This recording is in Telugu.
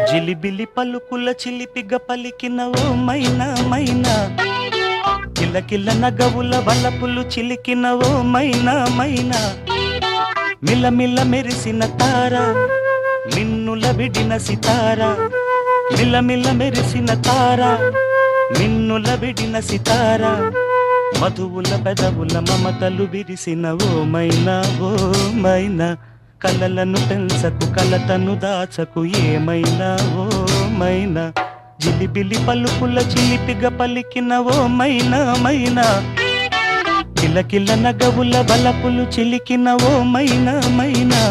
జిలిబిలి పలుకుల చిలిపిగ పలికిన ఓ మైనా మైనా, కిలకిల నగవుల వలపులు చిలికిన ఓ మైనా మైనా, మిలమిల మెరిసిన తార మిన్నుల విడిన సితార, మిలమిల మెరిసిన తార మిన్నుల విడిన సితార, మధువుల పెదవుల మమతలు విరిసిన ఓ మైనా ఓ మైనా, కలలను పెంచకు కలతను దాచకు ఏమైనా ఓ మైనా, జిలిబిలి పలుకుల చిలిపిగ పలికిన ఓ మైనా మైనా, కిలకిల నగవుల బలపులు చిలికిన ఓ మైనా మైనా.